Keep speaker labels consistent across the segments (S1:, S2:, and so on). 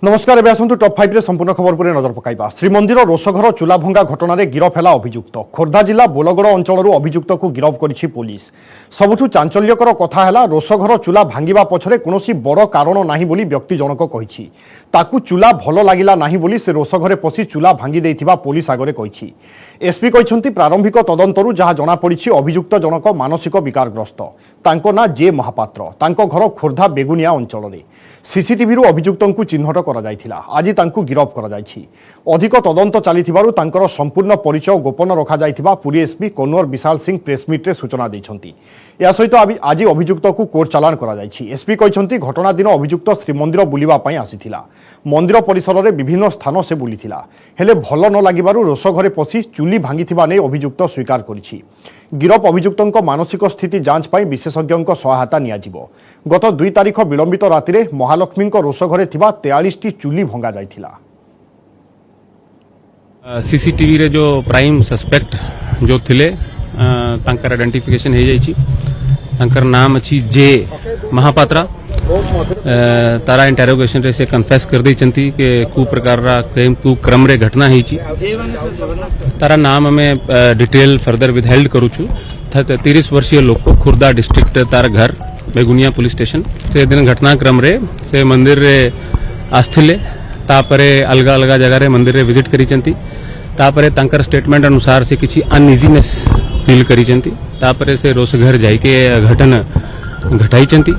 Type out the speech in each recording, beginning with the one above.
S1: नमस्कार एवं आसतु टॉप 5 रे संपूर्ण खबर पर नजर पकाइबा। श्रीमंदिर रोषघर चूला भंगा घटना रे गिरफ है अभियुक्त। खोर्धा जिला बोलगड़ अंचल अभियुक्त को गिरफ करिछि पुलिस। सबुठु चांचल्यकर कथा है रोषघर चूला भांगिबा पछरे कोनोसी बड़ कारण नाही बोली व्यक्ति जनक कहिछि। ताकू चूला भल लागिला नाही बोली से रोषघरे पसी चूला भांगी देइथिबा पुलिस आगरे कहिछि। एसपी कहिसंती प्रारंभिक तदंतरु जहा जना पड़िछि अभियुक्त जनक मानसिक विकारग्रस्त। तांको ना जे महापात्र। तांको घर खोर्धा बेगुनिया अंचल रे। सीसीटीवी रु अभियुक्तंकु चिन्हट करा जायथिला। आज तांकु गिरफ करा जायछि। अधिक तदंत चलिथिबारु तांकर संपूर्ण परिचय गोपन रखा जायथिबा पुरी एसपी कन्वर विशाल सिंह प्रेसमिट रे सूचना दैछंती। या सहित आज अभियुक्त को कोर्ट चालान करा जायछि। एसपी कहिसंती घटना दिन अभियुक्त श्रीमंदिर बुलिबा पई आसीथिला। मंदिर परिसर रे विभिन्न स्थान से बुलिथिला। हेले भल न लागिबारु रोष घरे पसी चुली भांगिथिबा नै अभियुक्त स्वीकार करिछि। गिरफ अभियुक्तंक मानसिक स्थिति जांच पाई विशेषज्ञ सहायता नियाजिबो। गत 2 तारिख विलंबित राति महालक्ष्मी रोष घरे 43 टी चुली भंगा जाइथिला।
S2: सीसीटीवी रे जो प्राइम सस्पेक्ट जो थिले तांकर आइडेंटिफिकेशन हे जाइछि। तांकर नाम अछि जे महापात्रा। तारा इंटरोगेशन रे से कन्फेस कर दैछंती के कु प्रकार रा कु क्रम रे घटना हेछि। तारा नाम में डिटेल फर्दर विदहेल्ड करूछु। 30 वर्षीय लोक खुर्दा डिस्ट्रिक्ट तार घर बेगुनिया पुलिस स्टेशन से दिन घटनाक्रम रे से मंदिर रे आस्थिले। तापरे अलग अलग जगह रे मंदिर रे विजिट करिचंती। तापरे तांकर स्टेटमेंट अनुसार से किछि अनइजीनेस फील करिचंती। तापरे से रोष घर जाई के घटन घटाइचंती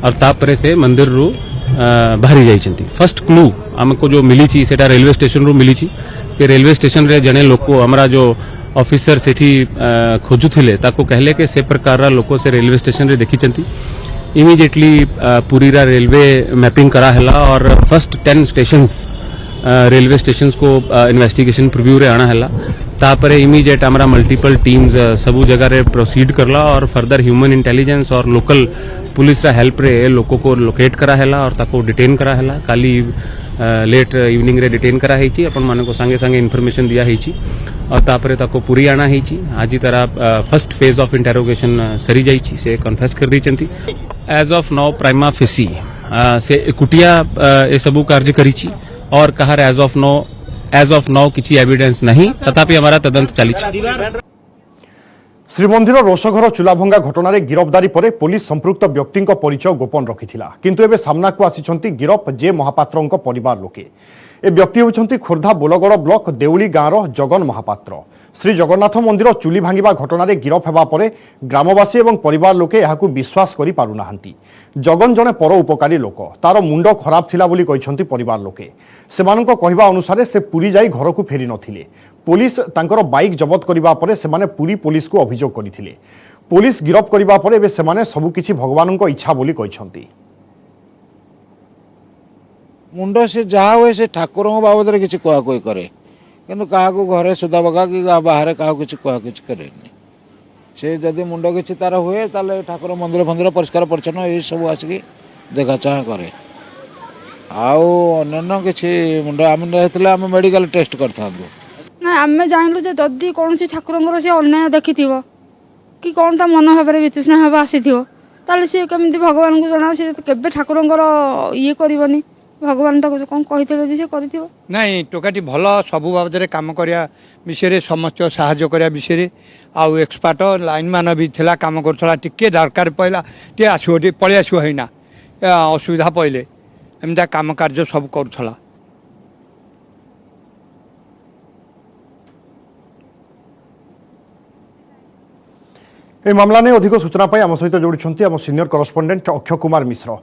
S2: और तापरे से मंदिर रु बाहरी जाइचंती। फर्स्ट क्लू हमको जो मिली छी सेटा रेलवे स्टेशन रु मिली छी कि रेलवे स्टेशन रे जने लोक हमरा जो ऑफिसर सेठी खोजुथिले ताको कहले के से प्रकार लोक से रेलवे स्टेशन रे देखिचंती। इमीडिएटली पूरी रा रेलवे मैपिंग करा हला और फर्स्ट 10 स्टेशंस रेलवे स्टेशंस को इन्वेस्टिगेशन प्रिव्यू रे आना हला। तापरे इमीडिएट हमरा मल्टीपल टीम्स सबु जगह रे प्रोसीड करला और फर्दर ह्यूमन इंटेलिजेंस और लोकल पुलिस रा हेल्प रे लोको को लोकेट करा हला और ताको डिटेन करा हला। काली लेट इवनिंग रे डिटेन करा हेछि। अपन माने को संगे संगे इन्फॉर्मेशन दिया हेछि और तापरे ताको पूरी आना हेछि। आज तरह फर्स्ट फेज ऑफ इंटरोगेशन सरी जाइछि से कन्फेस कर दैछंती। As of now prima facie से एकुटिया ए सबु कार्य करिछि और कहार एज ऑफ नाउ किछि एविडेंस नहीं। तथापि हमारा तदंत चलिछि।
S1: श्रीमंदिर रोषघर चूलाभंगा घटना रे गिरफ्तारी परे पुलिस संपृक्त व्यक्ति परिचय गोपन रखिथिला। किंतु एबे सामना को आसिछंती गिरफ जे महापात्रंक परिवार लोके। ए व्यक्ति होउछंती खोर्धा बोलगड़ ब्लॉक देउली गाँवर जगन महापात्र। श्री जगन्नाथ मंदिर चुली भांगिबा घटना रे गिरफ हेबा परे ग्रामवासी एवं परिवार लोके एहाकु विश्वास करि पारु नाहंती। जगन जने पर उपकारी लोक। तार मुंड खराब थिला बोली कहिसंती परिवार लोके। सेमानक कहिबा अनुसार से पुरी जाई घर को फेरी नथिले। पुलिस तांकर बाइक जबत करिबा परे सेमाने पुरी पुलिस को अभियोग करिथिले। पुलिस गिरफ करिबा परे एबे सेमाने सबु किछि भगवानक इच्छा बोली कहिसंती।
S3: मुंड से जहाँ हुए से ठाकुर बाबद किसी कह कही करे कि क्या घरे सुधा बगा कि बाहर क्या किसी कह कि करे से जदि मुंड किसी तार हुए ताले ठाकुर मंदिर फंदिर परिष्कार परिच्छन्न ये सब आसिक देखा चाह करे। आन्य किसी मुंड आम मेडिकल टेस्ट कर
S4: आम जानलु जदि कौन सी ठाकुर सी अन्याय देखि कि कौन ता मन भाव वितृष्णा भाव आसी ताले सी केमी भगवान को जना सी केबे ठाकुर ये करनी भगवान तक कौन कही से कर
S5: नाई टोकाटी भल सबू बाबद काम करने विषय समस्त साहाय्य करने विषय आउ एक्सपर्ट लाइन मान भी थिला काम करूला टिके दरकार पड़ा टे आसो पलि आसो होना असुविधा पड़े एमती काम कार्य सब करूला।
S1: ए मामला ने अधिक सूचना पाई आम सहित जोड़ी आम सीनियर करस्पंडेंट अक्षय कुमार मिश्र।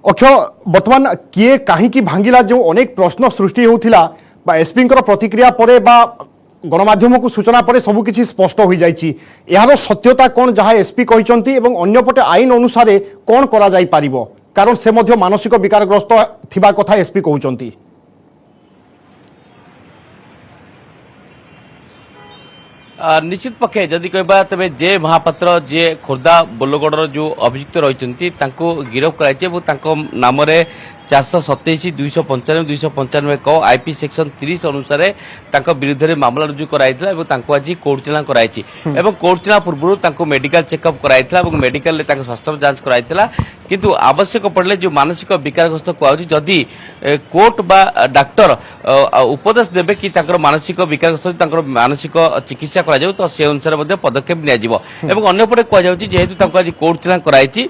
S1: अक्षय वर्तमान किए कहीं भांगिला जो अनेक प्रश्न सृष्टि होता एसपी प्रतिक्रिया परे बा गणमाध्यम को सूचना परे सबकिछि स्पष्ट हो जाइछि। यार सत्यता कौन जहाँ एसपी कहते एवं अन्यपटे आईन अनुसार कौन करा जाई पारिबो कारण से मध्य मानसिक विकारग्रस्त थिबा कथा एसपी कहते।
S6: निश्चित पक्षे जदि कहबा तबे जे महापात्र जे खोर्धा बोलगड़ जो अभियुक्त रही गिरफ कर नाम 427 295 295 क आईपी सेक्शन 30 अनुसार विरुद्ध में मामला रुजु कराइथिला आज कोर्ट चालान कराइछि। कोर्ट चालान पूर्व मेडिकल चेकअप कराइथिला मेडिकल स्वास्थ्य जांच कराइथिला किंतु आवश्यक पड़े जो मानसिक विकारग्रस्त कहूँ जदि कोर्ट बा डाक्टर उपदेश देवे कि मानसिक विकारग्रस्त मानसिक चिकित्सा करा तो से अनुसार पदक्षेप निपटे कहु जेहेतु आज कोर्ट चलाण कराई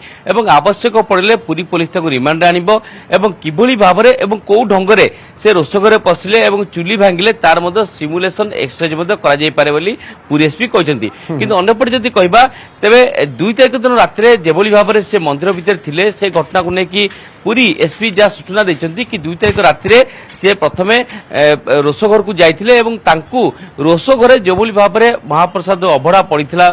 S6: आवश्यक पड़े पूरी पुलिस रिमांड आनिबो एवं किभली भाबरे एवं को ढंगरे से रोषघरे पशिले एवं चुली भांगिले तार मध्य सिमुलेशन एक्सरसाइज करा जाय पारे बोली पुरी एसपी कहते किंतु अन्यपटे जदि कहबा तेबे 2 तारिख दिन रात्रे जेभली भाबरे से मंदिर भितर थिले से घटना को लेकिन पूरी एसपी जहाँ सूचना देते कि 2 तारिख रात्रे से प्रथमे रोषघर को जाइथिले एवं तांकु रोषघरे जेभली भाबरे महाप्रसाद अभड़ा पड़ीथिला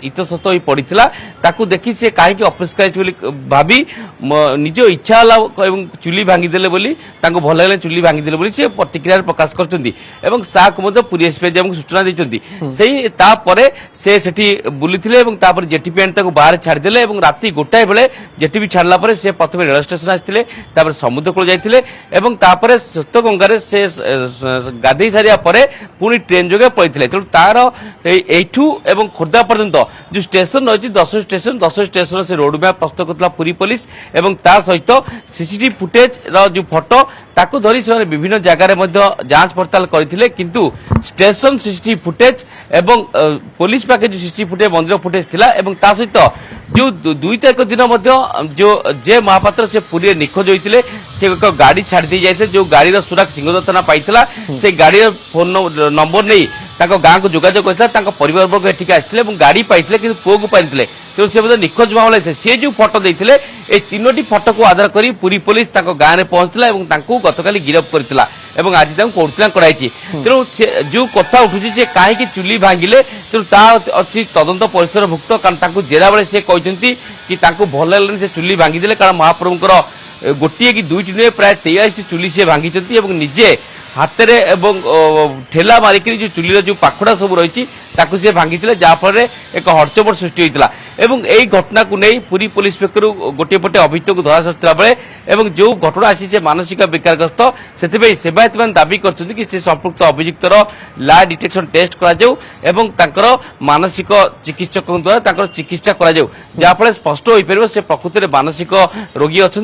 S6: इतस्तत होई पड़ीथिला ताकू देखि से काहेकि अपरिष्कार बोली भाबी निज इच्छा हला एवं चुली भांगी देले बोली तांको भल लागले चुली भांगी देले बोली से प्रतिक्रिया प्रकाश करछन्ती एवं साक मध्य पूरी एसपी जहाँ सूचना देछन्ती सेही तापरे से सेठी बुलिथिले एवं तापर जेटीपी आन ताको बाहर छाड़ी देले एवं राति गोटाए बेले जेटीपी छाड़ला परे से प्रथमे रेल स्टेशन आसिथिले तापर समुद्र कूल जाइथिले एवं तापर सप्तगंगारे से गाधई सारिया परे पुणी ट्रेन जोगे पड़ीथिले तेणु तार एठू एवं खोर्धा पर्यंत जो स्टेशन रही 10 स्टेशन से रोड मैप प्रस्तुत करता पूरी पुलिस एवं ता सहित सीसीटीवी फुटेज जो फोटो ताकू धरी से विभिन्न जगार जांच पड़ताल करते किंतु स्टेशन सीसीटीवी फुटेज एवं पुलिस पाखे जो सीसीटीवी फुटेज मंदिर फुटेज थिला एवं ता सहित जो 2 तारिख दिन जो जे महापात्र से पुरी निखोज होते से एक गाड़ी छाड़ी दी जाए जो गाड़ी सुराग सिंहदत्त थाना पाइला से गाड़ी फोन नंबर नहीं गाँ को जोगाजोग करता परिवार वर्ग एठिक आसते गाड़ी पाइले कि पुओ को पाइले तेणु से निखोज मामला सी जो फटो देते ये 3टी फटो को आधार कर पूरी पुलिस गाँव में पहुंचला गतकाली गिरफ्त करथिला एवं आज कोर्ट चलाण कराई तेणु जो कथा उठुची से कहीं चुली भांगिले तेणु ता अच्छी तदंत परिसरभुक्त कारण जेरा बेले से कहते कि भल लगलानी से चुली भांगिदेले कारण महाप्रभुंकर गोटे कि 2टी नुहे प्राय 23टी चुली से भांगी निजे हाथ में ठेला मारिक जो चुलीर जो पाखुड़ा सब रही सी भांगी जहाँफल एक हड़चमड़ सृष्टि होता एवं यही घटना को नहीं पूरी पुलिस पक्षर गोटे पटे अभियुक्त को धरा सारी बेले जो घटना आसी से मानसिक विकारग्रस्त से सेवायत मैंने दाबी कर संपुक्त अभियुक्तर ला डिटेक्शन टेस्ट कर मानसिक चिकित्सक द्वारा चिकित्सा कर जहाँफल स्पष्ट हो पार से प्रकृति में मानसिक रोगी अच्छा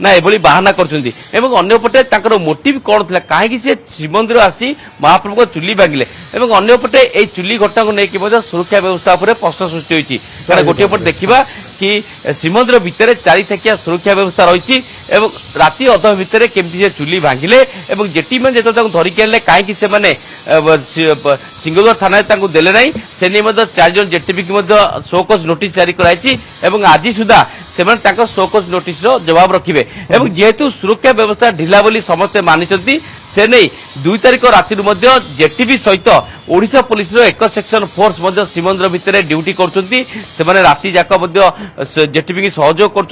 S6: ना एभली बाहाना करपटे मोटिव कौन था कहीं से श्रीमंदिर आसी महाप्रभु चुली भांगिले अंपटे ये चुली घटना को लेकिन सुरक्षा व्यवस्था पर प्रश्न सृष्टि होती कारण गोटे पटे देखा कि श्रीमंदिर भितर 4 थाकिया सुरक्षा व्यवस्था रही राति अध भितर केमती चुली भांगिले जेटी मैंने जो धरिक आने कहीं सिंहद्वार थाना देले ना से नहीं 4 जन जेटीपी की शोकज नोटिस जारी कराई आज सुधा से शोकज नोटिस जवाब रखिए जेहेतु सुरक्षा व्यवस्था ढिला बोली समस्ते मानी से नहीं 2 तारिख राति जेटीबी सहित ओडिशा पुलिस एक सेक्शन फोर्स श्रीमंदिर भितर ड्यूटी कर राति जाक जेटीबी की सहयोग कर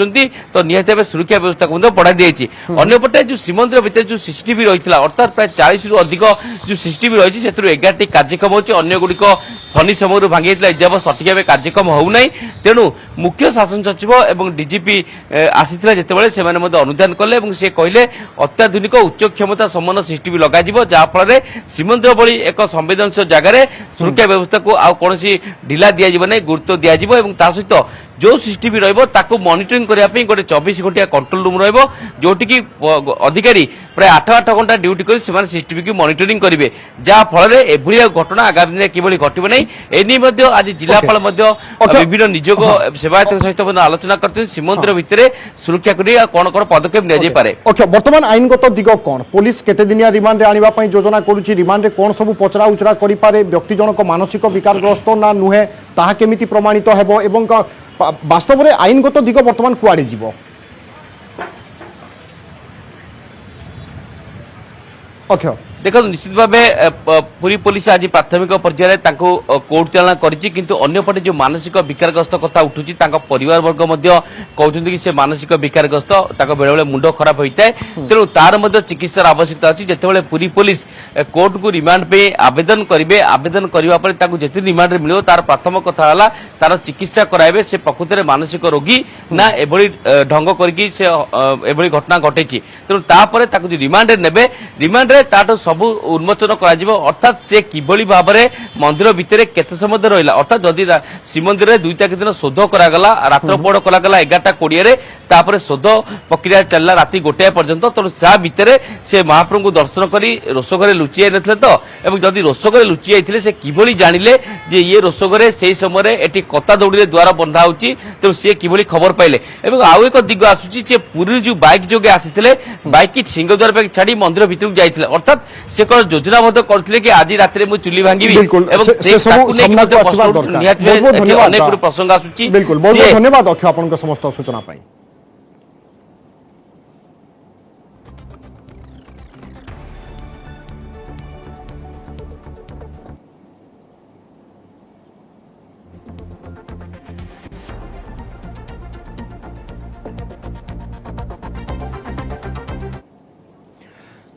S6: तो निहत सुरक्षा व्यवस्था को बढ़ा दी अंपटे जो श्रीमंदिर भितर जो सीसीटीवी रही अर्थात प्राय 40 रु अधिक जो सीसीटीवी रही से 11टी कार्यक्रम होुड़िक फनी समय भांगी एजाब सठिक भाव कार्यक्रम होना तेणु मुख्य शासन सचिव और डीजीपी आसी जिते अनुधान कले से कहले अत्याधुनिक उच्च क्षमता सम्पन्न सीसीटीवी लगा जहाँफल श्रीमंदिर भली एक संवेदनशील जगार सुरक्षा व्यवस्था को आउ कौन ढिला दिज्व ना गुरुत्व दिज्व सहित जो सीसीटीवी रही मॉनिटरिंग करने गोटे 24 घंटिया कंट्रोल रूम रोटी अधिकारी प्राय 8 घंटा ड्यूटी कर सीसीटीवी की मॉनिटरिंग करेंगे जहाँफल एभली घटना आगामी दिन किभली घटना नहीं एने आज जिलापाल विभिन्न निजोग सेवायत सहित आलोचना करते श्रीमंदिर भितर सुरक्षा को कौन कौन पदक्षेप निपारे
S1: बर्तमान आईनगत दिग कौन पुलिस केते दिनिया रिमांड आने योजना करुच्ची रिमांड कौन सब पचरा उचरा करे व्यक्ति जनक मानसिक विकारग्रस्त ना नुहे ताहा केमिति प्रमाणित हेबो एवं वास्तव में आईनगत दिग बर्तमान कुआड़े जीवो अक्षय
S6: देखो निश्चित भाव पूरी पुलिस आज प्राथमिक पर्यायर कोर्ट चालाण करपटे जो मानसिक विकारग्रस्त कथा उठुची परिवार वर्ग कहते कि से मानसिक विकारग्रस्त बेले बेले मुंड खराब होता है तेणु तार चिकित्सार आवश्यकता अच्छी जिते पूरी पुलिस कोर्ट को रिमांड पे आवेदन करेंगे आवेदन करने जिते रिमांड मिल तार प्रथम कथा तार चिकित्सा कराइबे से प्रकृति में मानसिक रोगी ना एभली ढंग करके घटना घटे तेणु रिमांड ने रिमांड सबु उन्मोचन करा अर्थात से किभली भाव में मंदिर भितर केते समय रहिला अर्थात जदि श्रीमंदिर में 2 दिन शोध करागला रात्र पहर करागला 11:20 तापर शोध प्रक्रिया चलला राति 1 पर्यंत तेणु ता भितर से महाप्रभु को दर्शन करी रोषघरे लुचि जाइनथिले तो एवं जदि रोषघरे लुचि जाइथिले से किभली जानिले जे ये रोषघरे सेही समय एटी कता दौड़ी द्वार बंधा होची तेणु से किभली खबर पाइले एवं आउ एक दिग आसुची जे पुरी जो बाइक जोगे आसीथिले बाइक की सिंहद्वार पे छाड़ी मंदिर भितर जाइथिले अर्थात से कोन योजनाबद्ध करथिले कि आज राति मु चुली भांगीबी
S1: एवं से सब सामना को आसीबा दरकार। बहुत बहुत धन्यवाद
S6: अनेक प्रसंग आसुची
S1: बिल्कुल बहुत बहुत धन्यवाद अक्षय आपन समस्त सूचना पाई।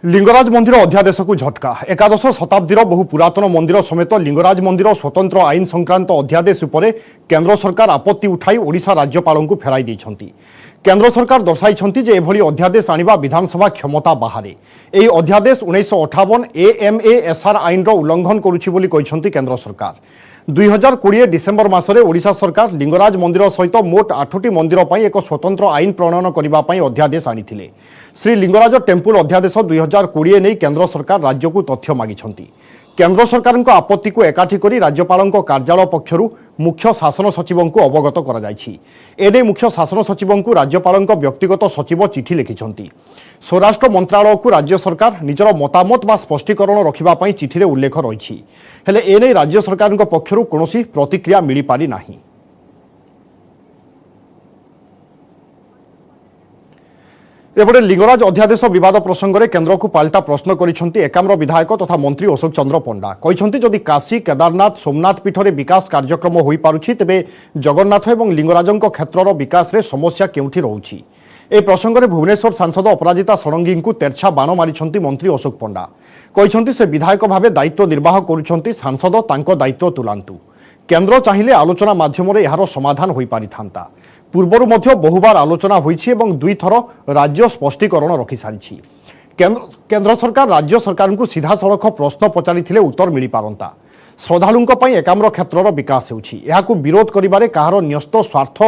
S1: लिंगराज मंदिर अध्यादेश को झटका एकादश शताब्दीर बहु पुरातन मंदिर समेत लिंगराज मंदिर स्वतंत्र आईन संक्रांत अध्यादेश उपरे केंद्र सरकार आपत्ति उठाई ओडिशा राज्यपाल को फेराई देइछंती। केंद्र सरकार दर्शाई जे एभली अध्यादेश आनिबा विधानसभा क्षमता बाहरे एही अध्यादेश 1958 AMASR आईन उल्लंघन करुछि बोली कहिसंती केंद्र सरकार। 2020 डिसेम्बर मासरे ओडिशा सरकार लिंगराज मंदिर सहित मोट 8टी मंदिर पर एक स्वतंत्र आईन प्रणयन करने अध्यादेश आनिथिले। श्री लिंगराज टेम्पुल अध्यादेश 2020 नहीं केंद्र सरकार राज्य को तथ्य मागिछंती। केंद्र सरकार आपत्ति को एकाठी करी राज्यपाल कार्यालय पक्षरु मुख्य शासन सचिव को अवगत करा जायछि। एने मुख्य शासन सचिव को राज्यपाल व्यक्तिगत सचिव चिठी लिखिछंती। स्वराष्ट्र मंत्रालय को राज्य सरकार निजर मतामत बा स्पष्टीकरण रखिबा पई चिठी रे उल्लेख रहिछि हेले एने राज्य सरकार पक्षरु कोनोसी प्रतिक्रिया मिली पारि नाही। एपटे लिंगराज अध्यादेश विवाद प्रसंग में केंद्र को पाल्टा प्रश्न करिसेंती एकाम्र विधायक तथा मंत्री अशोक चंद्र पंडा। कहिसेंती जदि काशी केदारनाथ सोमनाथ पीठ में विकास कार्यक्रम होई पारुछि तेबे जगन्नाथ एवं लिंगराजंक क्षेत्रर विकास रे समस्या केउठी रहुछि। ए प्रसंग में भुवनेश्वर सांसद अपराजिता षडंगी को तेरछा बाण मारिछंती मंत्री अशोक पंडा। कहिसेंती से विधायक भावे दायित्व निर्वाह करुछंती सांसद तांको दायित्व तुलांतु। केंद्र चाहिए आलोचना माध्यम यार समाधान हो पारि थांता। पूर्वरु मध्य बहुबार आलोचना होइछि एवं 2 थर राज्य स्पष्टीकरण रखि सारिछि। केंद्र सरकार राज्य सरकार को सीधा सड़क प्रश्न पचारिथिले उत्तर मिली पारंता। श्रद्धालुंक पई एकाम्र क्षेत्रर विकास हेउछि एहाकु विरोध करिबारे काहार न्यस्त स्वार्थ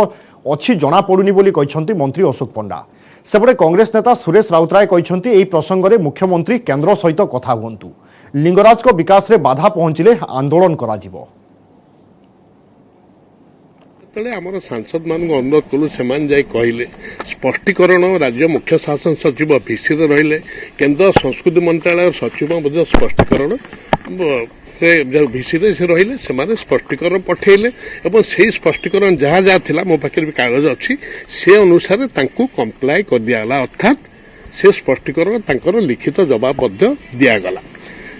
S1: अछि जणा पडुनी बोली कहिसंती मंत्री अशोक पंडा। सेपटे कांग्रेस नेता सुरेश राउतराय कहिसंती एही प्रसंग में मुख्यमंत्री केंद्र सहित कथा हुअन्तु। लिंगराज को विकास रे बाधा पहुंचिले आंदोलन कराजिबो।
S7: आमर सांसद मान अनुरोध कलु से कहले स्पष्टीकरण राज्य मुख्य शासन सचिव भिसी रहिले केंद्र संस्कृति मंत्रालय सचिव स्पष्टीकरण भिसी से रहिले से स्पष्टीकरण पठेले एवं से स्पष्टीकरण जहाँ जहाँ थिला मो पाखे भी कागज अच्छी से अनुसार कंप्लाई कर दिगला अर्थात से स्पष्टीकरण तांकर लिखित जवाब दिगला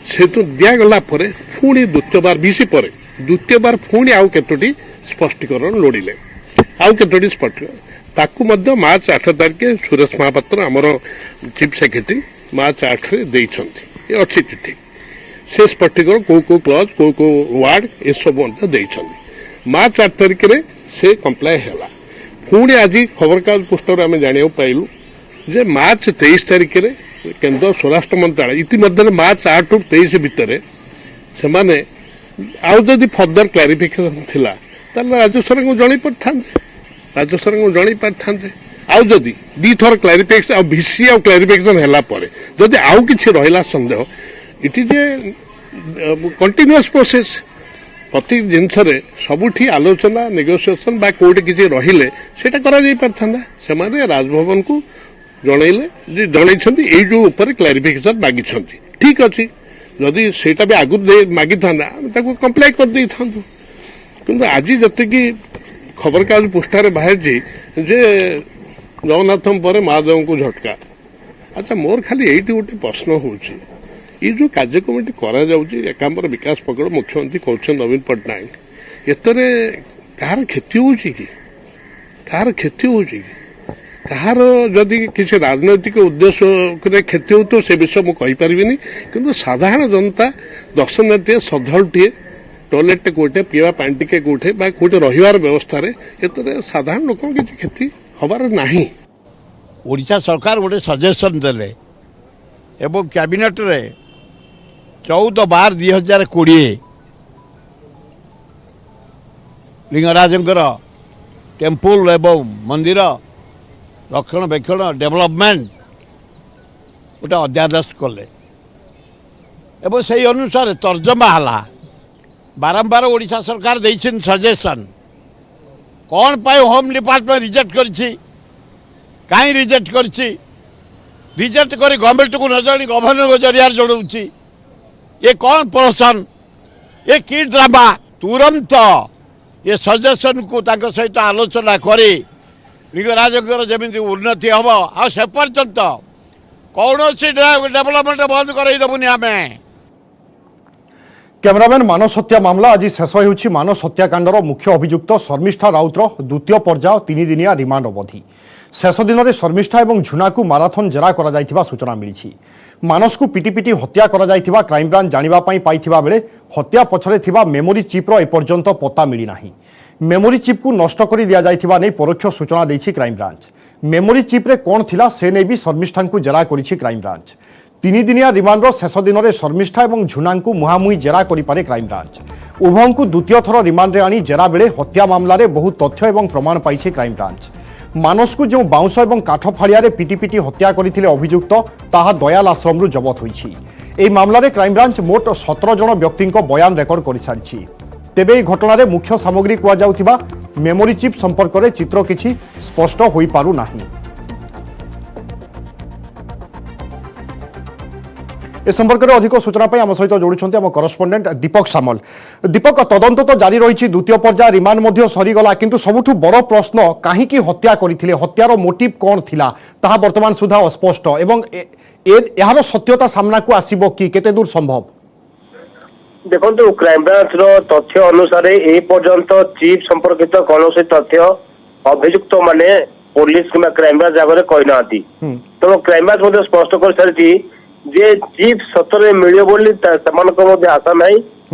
S7: से दिगला पुणी द्वितीय बार भिसी पर द्वितीय बार पुणी आउ केतोटी स्पष्टीकरण लोड़िले आउ केतोटी स्पष्टीकरण ताकू मध्य मार्च 8 तारिख सुरेश महापात्र आमर चीफ सेक्रेटरी मार्च 8 देइछंती ए अछि चिठी से स्पष्टीकरण को क्लॉज को वार्ड ए सब देइछंती मार्च 8 तारिख रे से कंप्लाई हैला पुणी आज खबर कागज पोस्टर आम जानियो पाइलु जे मार्च 23 तारिख रे केंद्र स्वराष्ट्र मंत्रालय इतिमध्य मार्च 8 ରୁ 23 भितर से माने आउ जदि फर्दर क्लारिफिकेशन थिला ताले राज्य सरकार को जणी पड़थांते राज्य सरकार को जणी पड़थांते आउ जदि 2 थर क्लारिफिकेशन आ भिसी आ क्लारिफिकेशन हैला परे जदि आउ किछि रहिला संदेह it is a continuous process प्रति जिनस सबुठी आलोचना नेगोशिएशन बा कोर्ट किछि रहिले सेटा करा जाई पड़थांदा से माने राजभवन को जणैले जे जणैछंती एई जो ऊपर क्लारिफिकेशन मागिछंती ठीक अछि जदि सेटा भी आगु मागी था कंप्लाई कर दे था कि आज जी खबर कागज पोस्टर बाहर जे जगन्नाथ पर महादेव को झटका अच्छा मोर खाली ये गोटे प्रश्न हो जो कार्य कमिटी करापर विकास पकड़ मुख्यमंत्री कहते नवीन पट्टनायक एतरे कहार क्षति हो कहार क्षति हो कहार जदि किसी राजनैतिक उद्देश्य क्षति हो तो से विषय मुझे कहीपरि कि साधारण जनता दर्शनार्थी श्रद्धालुटे टॉयलेट कोटे पीवा पानी टिके कोटे कोटे रहिवार व्यवस्था रे एतरे साधारण लोक किसी क्षति हबार नाही।
S8: ओडिशा सरकार गोटे सजेसन देले एवं कैबिनेट रे 14/12/2020 लिंगराजंकर टेम्पल एवं मंदिर रक्षणाबेक्षण डेवलपमेंट गोटे अध्यादेश कले एवं से अनुसार तर्जमा है बारंबार ओडिशा सरकार देइछिन सजेशन कौन पाए होम डिपार्टमेंट रिजेक्ट करछि काई रिजेक्ट करछि रिजेक्ट करी गवर्नमेंट को न जानी गवर्नर को जरिया जोड़ुछि ये कौन प्रोसन ये की ड्रामा तुरंत ये सजेशन को तांको सहित आलोचना करी लिंगराजंकर जमी उन्नति हम आ से पर्यंत कौन डेवलपमेंट बंद कर देबुनि आमे।
S1: कैमरामैन मानस हत्या मामला आज शेष होउछि। मानस हत्याकांडर मुख्य अभियुक्त शर्मिष्ठा राउतर द्वितीय पर्याय 3 दिनिया रिमांड अवधि शेष दिन में शर्मिष्ठा और झुना को माराथन जेरा करा जायथिबा सूचना मिली। मानस को पिटी पिटी हत्या करा जायथिबा क्राइमब्रांच जानिबा पई पाइथिबा बेले हत्या पछरे थिबा मेमोरी चिप्र एपर्यंत पता मिली नाही। मेमोरी चिप को नष्ट कर दिया जायथिबा नै परोक्ष सूचना देछि क्राइमब्रांच। मेमोरी चिप्रे कौन थिला से नै भी शर्मिष्ठा को जेरा करिछि क्राइमब्रांच। 3 दिनिया रिमांडर शेष दिन में शर्मिष्ठा और झुना को मुहांमुही जेरा करिपारे क्राइमब्रांच। उभयों को द्वितीय थर रिमांड आनी जेरा बेले हत्या मामला रे बहुत तथ्य और प्रमाण पाइछि क्राइमब्रांच। मानस को जो बाउंस और काठ फाड़िया पिटी पिटी हत्या करथिले अभियुक्त ताहा दयाल आश्रम जबत होइछि। एही मामला रे क्राइमब्रांच मोट 17 जन व्यक्ति बयान रेकर्ड कर सारी। तेबे एही घटना रे मुख्य सामग्री कुआ जाउथिबा मेमोरी चिप संपर्क में चित्र किछि स्पष्ट होई पारु नाही। ए संपर्क में अधिक सूचना आम सहित जोड़ुछन्ति आम करस्पोंडेंट दीपक सामल। दीपक, तदंत तो जारी रही द्वितीय पर्याय रिमांड मध्य सरीगला किंतु सबुठु बड़ प्रश्न कहीं हत्या करथिले हत्यार मोटिव कौन थिला ताहा वर्तमान सुधा अस्पष्ट एवं यार सत्यता सामना को आसीबो कि केते दूर संभव।
S9: देखो क्राइमब्रांच तथ्य अनुसार ए पर्यंत चिप संपर्कित कौन तथ्य अभियुक्त माने पुलिस कि क्राइमब्रांच आगे कही ना तो क्राइमब्रांच स्पष्ट कर सारी जे चिप सतरे मिले बोली आशा ना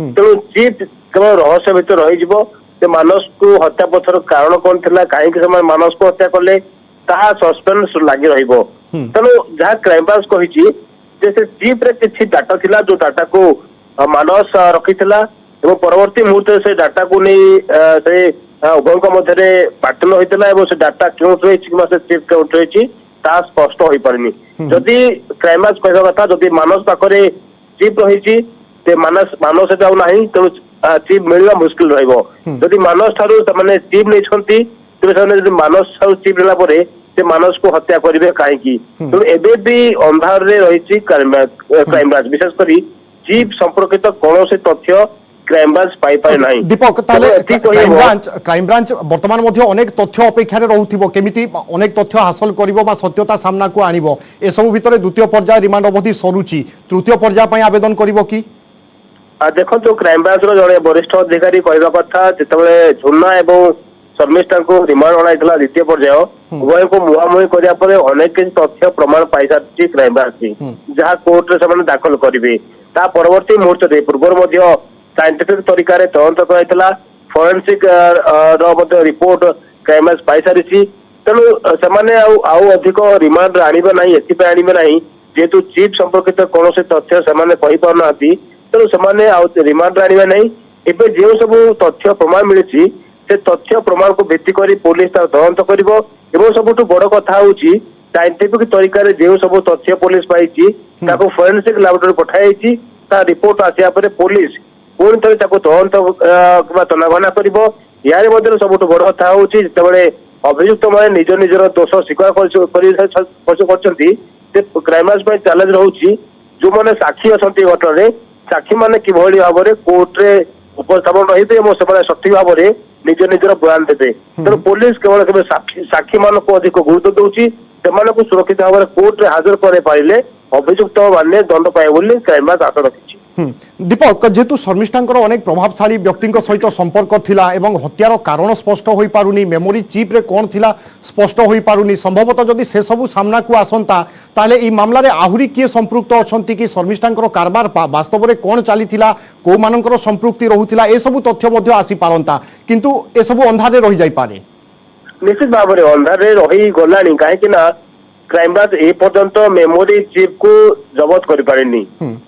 S9: तेणु चिप केवल रहस्य भितर रही मानस को हत्या पछर कारण कौन थिला कहीं मानस को हत्या कले ताहा सस्पेंस लगी रहिबो। तेणु जहाँ क्राइमब्रांच कही चिप रे किछि डाटा थिला जो डाटा को मानस रखिथिला एवं परवर्ती मुहूर्त से डाटा को नहीं से उभयों मध्य पाटन होता है से डाटा क्यों से चिप क्यों रही ता स्पष्ट हो पारनी। जदि क्राइमब्रांच कहवा कथा जदि मानस पाखरे चिप रही मानस जाऊ ना तेणु चिप मिलवा मुस्किल रहिबो। जदि मानस ठारू से चिप नहीं तेज मानस ठारू चिप नेला मानस को हत्या करेंगे कहीं तेणु एबे भी अंधार रे रही क्राइमब्रांच विशेषकर चिप संपर्कित कौन से तथ्य क्राइमब्रांच पाई पाए नहीं।
S1: दीपक क्राइमब्रांच वर्तमान मध्य अनेक तथ्य अपेक्षा रहउथिबो केमिति अनेक तथ्य हासिल करिवो बा सत्यता सामना को आनिबो ए सब भितरे द्वितीय पर्याय रिमांड अवधि सरुची तृतीय पर्याय पई आवेदन करिवो कि
S9: देखो तो क्राइमब्रांच रो जड़े वरिष्ठ अधिकारी कहवा कथा जेतेबेले झुना एवं शर्मिष्ठा को रिमांड अणाइला द्वितीय पर्याय उभय को मुहामुही करिया परे अनेक तथ्य प्रमाण पाई सारी क्राइमब्रांच जहाँ कोर्ट रे से दाखल करिवे ता परवर्ती मुहूर्त पूर्व साइंटिफिक तरीका रे तदंत कराइतला फोरेंसिक रिपोर्ट क्राइमब्रांच पाई सारी तेणु से अधिक रिमांड आनिबे नाही एथिपे आनिबे नाही जेतु चिप संपर्कित कौन से तथ्य से कहि पारना तेणु से रिमांड आनिबे नाही एबे जे सब तथ्य प्रमाण मिली से तथ्य प्रमाण को भित्ति करी पुलिस तदंत करिवो एवं सबुठु बड़ कथा होउची साइंटिफिक तरीका रे जे सब तथ्य पुलिस पाइची ताको फोरेंसिक लैबोरेटरी पठाइची ता रिपोर्ट आसिया परे पुलिस पुणी थे तदंत तनाघना कर सबुठ बड़ कथा हूँ जिते अभियुक्त मैंने निज निजर दोष स्वीकार क्राइमब्रांच चैलेंज रोचे जो मैंने साक्षी अच्छा घटना साक्षी मैंने कि भाव में कोर्टे उपस्थापन रही सठिक भाव में निज निजर बयान देते तेणु पुलिस केवल साक्षी मान को अधिक गुरुत्व दूसरी से सुरक्षित भाव में कोर्टे हाजर कर पारे अभियुक्त मैंने दंड पाए क्राइमब्रांच आशा रखी।
S1: दीपक जेतु शर्मिष्ठा अनेक प्रभावशाली व्यक्ति सहित संपर्क थिला एवं हत्यार कारण स्पष्ट हो पारुनी मेमोरी चिप रे कौन थिला स्पष्ट हो पारुनी संभवतः जदि से सबू सामना को आसंता ताले ई मामला रे आहुरी किए संपृक्त अछंती कि शर्मिष्ठा कारबार वास्तव में कौन चलीथिला को मानकर संपृक्ति रहुथिला ए सबू तथ्य मध्य आसी पारंता किंतु ए सबू अंधारे रही जाई पारे।
S9: निश्चित भाव में अंधारे रही गलानी कहीं କ୍ରାଇମବ୍ରାଞ୍ଚ ଏ ପର୍ଯ୍ୟନ୍ତ ମେମୋରି ଚିପ୍ କୁ ଜବତ କରିପାରିନି।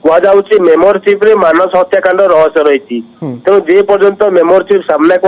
S9: କୁହାଯାଉଛି ମେମୋରି ଚିପ୍ ରେ ମାନସ ହତ୍ୟାକାଣ୍ଡ ରହସ୍ୟ ରହିଛି। ତେଣୁ ଯେ ପର୍ଯ୍ୟନ୍ତ ମେମୋରି ଚିପ୍ ସାମ୍ନାକୁ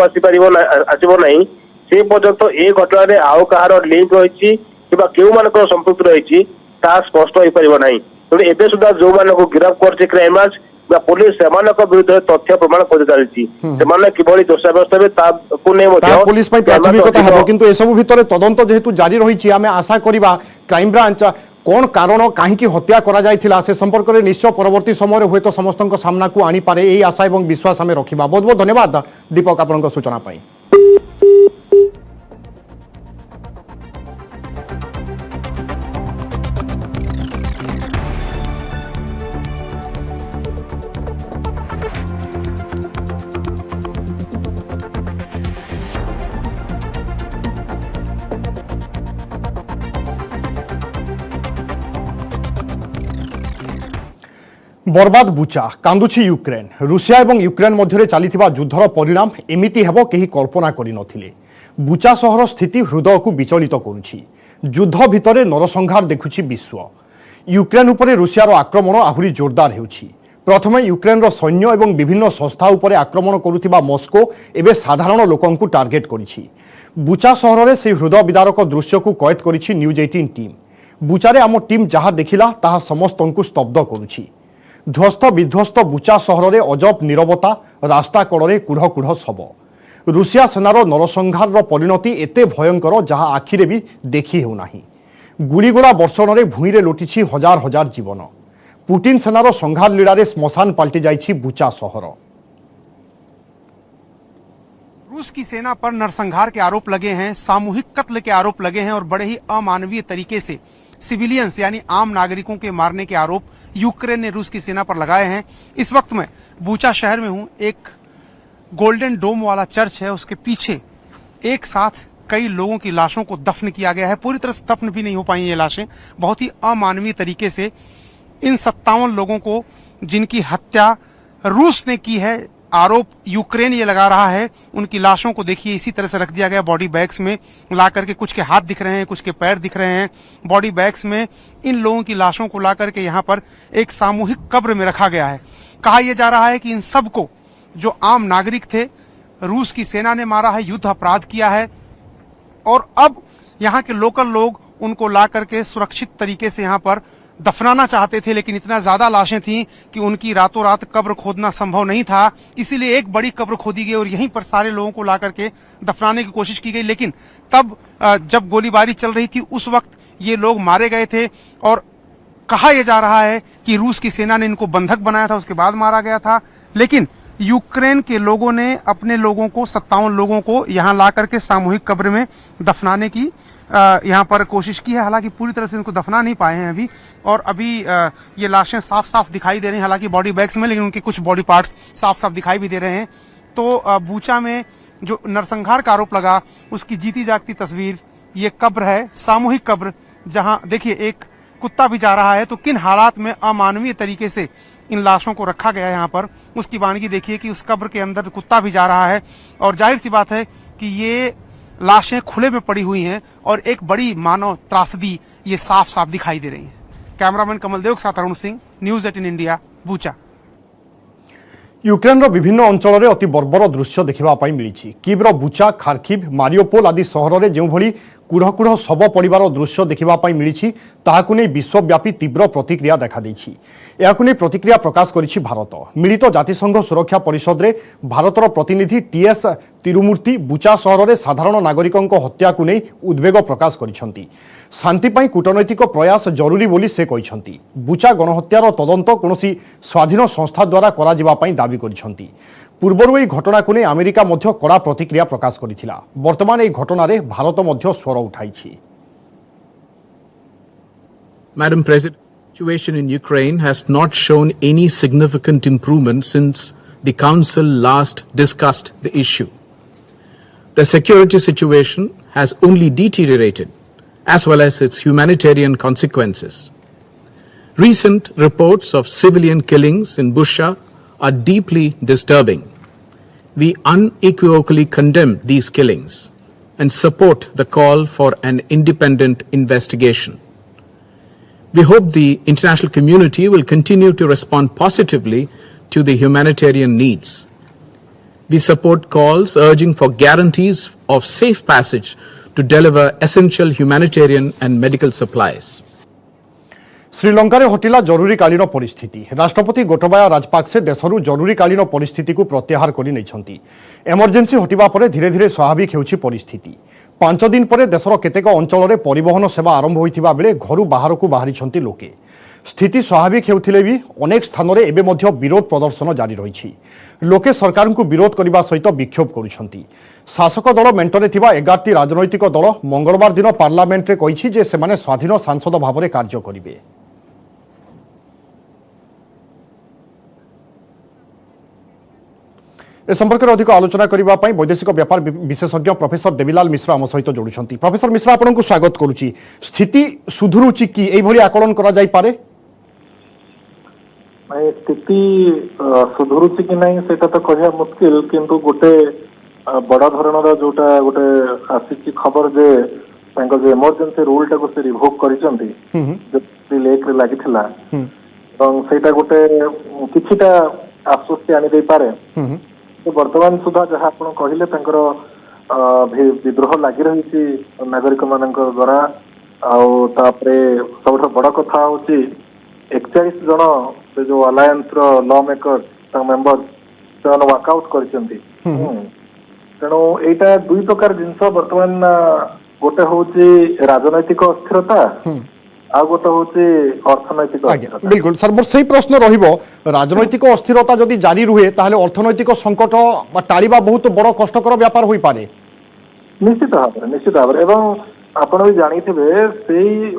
S9: ଆସିବ ନାହିଁ ସେ ପର୍ଯ୍ୟନ୍ତ ଏ ଘଟଣାରେ ଆଉ କାହାର ଲିଙ୍କ ରହିଛି କିମ୍ବା କେଉଁମାନଙ୍କର ସମ୍ପୃକ୍ତି ରହିଛି ତାହା ସ୍ପଷ୍ଟ ହୋଇପାରିବ ନାହିଁ। ତେଣୁ ଏବେ ସୁଦ୍ଧା ଯୋଉମାନଙ୍କୁ ଗିରଫ କରିଛି କ୍ରାଇମବ୍ରାଞ୍ଚ ବା ପୁଲିସ ସେମାନଙ୍କ ବିରୁଦ୍ଧରେ ତଥ୍ୟ ପ୍ରମାଣ କରି ଚାଲିଛି। ସେମାନେ କିଭଳି ଦୋଷ ସାବ୍ୟସ୍ତ ହେବେ ତାକୁ ନେଇ ମଧ୍ୟ
S1: पुलिस प्राथमिकता है किंतु एसबू भितर तदंत जेहेतु जारी रही आम आशा करवा क्राइमब्रांच कौन कारण कहीं हत्या करा जायथिला से संपर्क में निश्चय परवर्ती समय हुए तो समस्त सामना को आनी पारे यही आशा और विश्वास आम रखा। बहुत बहुत धन्यवाद दीपक आपन सूचना पाई। बर्बाद बुचा कांदुछि यूक्रेन रूसिया और यूक्रेन मध्य चली युद्धर परिणाम एमिति हेबो केही कल्पना करि नथिले। बुचा सहर स्थिति हृदय को विचलित करुछि। युद्ध भितर नरसंहार देखुछि विश्व। यूक्रेन उपरे रूसियार आक्रमण आहुरी जोरदार हेउछि। प्रथमे यूक्रेन सैन्य और विभिन्न संस्था उपरे आक्रमण करुथिबा मस्को एबे साधारण लोकंकु टार्गेट करिछि। बुचा सहर से हृदय विदारक दृश्य को कैद करिछि न्यूज 18 टीम। बुचारे आम टीम जहाँ देखिला ताहा समस्तंकु स्तब्ध करुछि। ध्वस्त विध्वस्त बुचा सहर में अजब नीरवता रास्ता कड़े कुढ़ कुढ़ शव। रूसिया सेनार नरसंहार परिणति एते भयंकर जहाँ आखिरे भी देखी हेउना। गुड़ीगोड़ा बर्षण में भूई में लोटिछि हजार हजार जीवन। पुटिन सेनार संहार लीला श्मशान पलटि जाइछि बुचा सहर।
S10: रूस की सेना पर नरसंहार के आरोप लगे हैं, सामूहिक कत्ल के आरोप लगे हैं और बड़े ही अमानवीय तरीके से सिविलियंस यानी आम नागरिकों के मारने के आरोप यूक्रेन ने रूस की सेना पर लगाए हैं। इस वक्त मैं बूचा शहर में हूं। एक गोल्डन डोम वाला चर्च है, उसके पीछे एक साथ कई लोगों की लाशों को दफन किया गया है। पूरी तरह से दफन भी नहीं हो पाई ये लाशें। बहुत ही अमानवीय तरीके से इन 57 लोगों को जिनकी हत्या रूस ने की है, आरोप यूक्रेन ये लगा रहा है, उनकी लाशों को देखिए इसी तरह से रख दिया गया बॉडी बैग्स में ला करके। कुछ के हाथ दिख रहे हैं, कुछ के पैर दिख रहे हैं बॉडी बैग्स में। इन लोगों की लाशों को ला करके यहाँ पर एक सामूहिक कब्र में रखा गया है। कहा यह जा रहा है कि इन सबको जो आम नागरिक थे रूस की सेना ने मारा है, युद्ध अपराध किया है और अब यहाँ के लोकल लोग उनको ला करके सुरक्षित तरीके से यहाँ पर दफनाना चाहते थे, लेकिन इतना ज्यादा लाशें थीं कि उनकी रातों रात कब्र खोदना संभव नहीं था। इसीलिए एक बड़ी कब्र खोदी गई और यहीं पर सारे लोगों को ला करके दफनाने की कोशिश की गई। लेकिन तब जब गोलीबारी चल रही थी उस वक्त ये लोग मारे गए थे और कहा यह जा रहा है कि रूस की सेना ने इनको बंधक बनाया था, उसके बाद मारा गया था। लेकिन यूक्रेन के लोगों ने अपने लोगों को 57 लोगों को यहाँ ला करके सामूहिक कब्र में दफनाने की यहाँ पर कोशिश की है। हालांकि पूरी तरह से इनको दफना नहीं पाए हैं अभी, और अभी ये लाशें साफ साफ दिखाई दे रही हैं, हालांकि बॉडी बैग्स में, लेकिन उनके कुछ बॉडी पार्ट्स साफ साफ दिखाई भी दे रहे हैं। तो बूचा में जो नरसंहार का आरोप लगा उसकी जीती जागती तस्वीर ये कब्र है, सामूहिक कब्र, जहाँ देखिए एक कुत्ता भी जा रहा है। तो किन हालात में अमानवीय तरीके से इन लाशों को रखा गया है यहाँ पर, उसकी वानगी देखिए कि उस कब्र के अंदर कुत्ता भी जा रहा है। और जाहिर सी बात है कि ये लाशें खुले में पड़ी हुई हैं और एक बड़ी मानव त्रासदी ये साफ साफ दिखाई दे रही है। कैमरामैन कमल देव के साथ Arun Singh, news 18 India, Bucha.
S1: Ukraine विभिन्न अंचल में अति बर्बर दृश्य देखा मिली। कीव्र बुचा, खार्किव, मारियोपोल आदि सहर में जो भली कुढ़ कुढ़ शव पड़िबार दृश्य देखा मिली, ताहाकु नै विश्वव्यापी तीव्र प्रतिक्रिया देखा देछि। याकु नै प्रतिक्रिया प्रकाश करिछि भारत। मिलित जातिसंघ सुरक्षा परिषद रे भारतर प्रतिनिधि टीएस तिरुमूर्ति बुचा सहर में साधारण नागरिकों हत्या को नै उद्वेग प्रकाश करिसेंति। शांति पाई कूटनैतिक प्रयास जरूरी बोली से कहिसेंति। बुचा गणहत्यार तदंत कोनोसी स्वाधीन संस्था द्वारा करा जिबा पाई दाबी करिसेंति। पूर्वर यह घटना को नहीं अमेरिका मध्य कड़ा प्रतिक्रिया प्रकाश करिथिला। वर्तमान यह घटना रे भारत मध्य स्वर उठाइछि।
S11: Madam President, the situation in Ukraine has not shown any significant improvement since the Council last discussed the issue. The security situation has only deteriorated, as well as its humanitarian consequences. Recent reports of civilian killings in Bucha are deeply disturbing. We unequivocally condemn these killings and support the call for an independent investigation. We hope the international community will continue to respond positively to the humanitarian needs. We support calls urging for guarantees of safe passage to deliver essential humanitarian and medical supplies.
S1: श्रीलंकार हटिला जरूरीकालीन परिस्थिति राष्ट्रपति गोटबाया राजपाक्से देशरू जरूरीकालीन परिस्थिति को प्रत्याहार कर emergency हटिबा परे धीरे धीरे स्वाभाविक होउछि परिस्थिति 5 दिन पर देशर केतेक अंचल में परिवहन सेवा आरंभ होइथिबा बेले घरू बाहर को बाहरी लोके स्थिति स्वाभाविक हेउथिले भी अनेक स्थान में एबे मध्य विरोध प्रदर्शन जारी रही लोके सरकार को विरोध करने सहित विक्षोभ करुछंती शासक दल मेंटरे थिबा 11टी राजनैतिक दल मंगलवार दिन पार्लियामेंट रे कहिछि जे सेमाने स्वाधीन सांसद भाव में कार्य करिवे। ए संपर्क में अधिक आलोचना करने वैदेशिक व्यापार विशेषज्ञ प्रोफेसर देवीलाल मिश्रा आम सहित जोड़ुंट। प्रोफेसर मिश्रा आपको स्वागत करुच्ची। स्थिति सुधुरुची कि यही आकलन करा जाई पारे?
S12: स्थिति सुधुरुची कि नहीं सेटा तो कहया मुश्किल किंतु गोटे बड़ धरणर जोटा गोटे आसी खबर जे जो इमरजेंसी रूल टाको से रिवोक करिसंती जो लेक रे लागिथिला सेटा गोटे किछिटा आश्वस्ति आनी दे पारे। वर्तमान सुधा जहाँ आप कहले विद्रोह लगी रही नागरिक मान द्वारा सब बड़ कथा हूँ 41 जन से जो अलायंस लॉ मेकर मेंबर से वाकआउट कर तेणु यहाँ दुई प्रकार जिनस वर्तमान गोटे हूँ राजनैतिक अस्थिरता आ गोटे हूँ अर्थनैतिक अस्थिरता।
S1: बिल्कुल सर मोर सही प्रश्न रहिबो राजनैतिक अस्थिरता जदि जारी रुहे ताहले अर्थनैतिक संकट टाळिबा बहुत बड़ कष्टकर व्यापार होई पारे।
S12: निश्चित भाव एवं आपण भी जानिथिबे सेही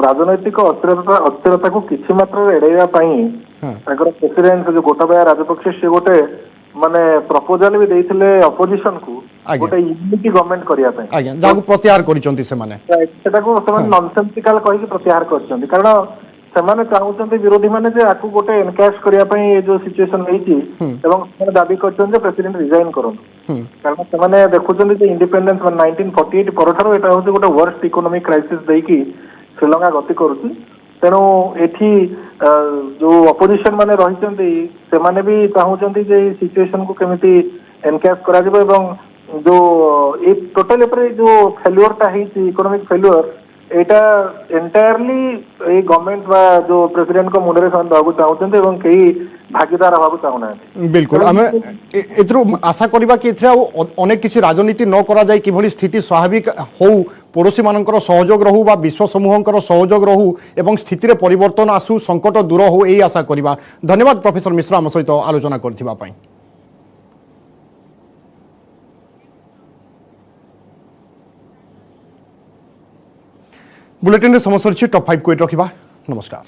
S12: राजनैतिक अस्थिरता को किछि मात्रा एड़ेया पई ताकर प्रेसिडेंट जो गोटाबाया राजपक्षे से गोटे माने प्रपोजल भी देइथिले अपोजिशन को गोटे यूनिटी गवर्नमेंट करिया पई
S1: आज्ञा जागु प्रत्याहार करिसंती से माने
S12: सेटा को समान नॉनसेंसिकल कहि कि प्रत्याहार करछंती कारण सेमाने चाहउछंती विरोधी माने जे आकु गोटे एनकैश करिया पई ए जो सिचुएशन रहिछि एवं सेमाने दाबी करछन जे प्रेसिडेंट रिजाइन करन कारण सेमाने देखुछंती जे इंडिपेंडेंस 1948 परठारो एटा होछि गोटे वर्स्ट इकोनॉमिक क्राइसिस देकी श्रीलंका गति करूछि। तेणु एठी जो अपोजिशन माने रहिचंती सेमाने भी चाहउछंती जे सिचुएशन को केमिति एनकैश करा जबो एवं जो ए टोटल ऊपर जो फेल्युअर ता हिची इकोनॉमिक फेल्युअर एटा एंटायरली ए गवर्नमेंट बा जो प्रेसिडेंट को मुंडरे सान दागु चाहउछंती एवं कई भागीदार हबाकु चाहुना।
S1: बिल्कुल हमें एथरो आशा करबा कि एथरा अनेक किसी राजनीति न करा जाय किभली स्थिति स्वाभाविक हो पड़ोसी मानकर सहयोग रहू बा विश्व समूहकर सहयोग रहू एवं स्थिति रे परिवर्तन आसु संकट दूर हो एई आशा करबा। धन्यवाद प्रोफेसर मिश्रा हम सहित आलोचना करथिबा पई। बुलेटिन रे समस्या टॉप 5 को रखा। नमस्कार।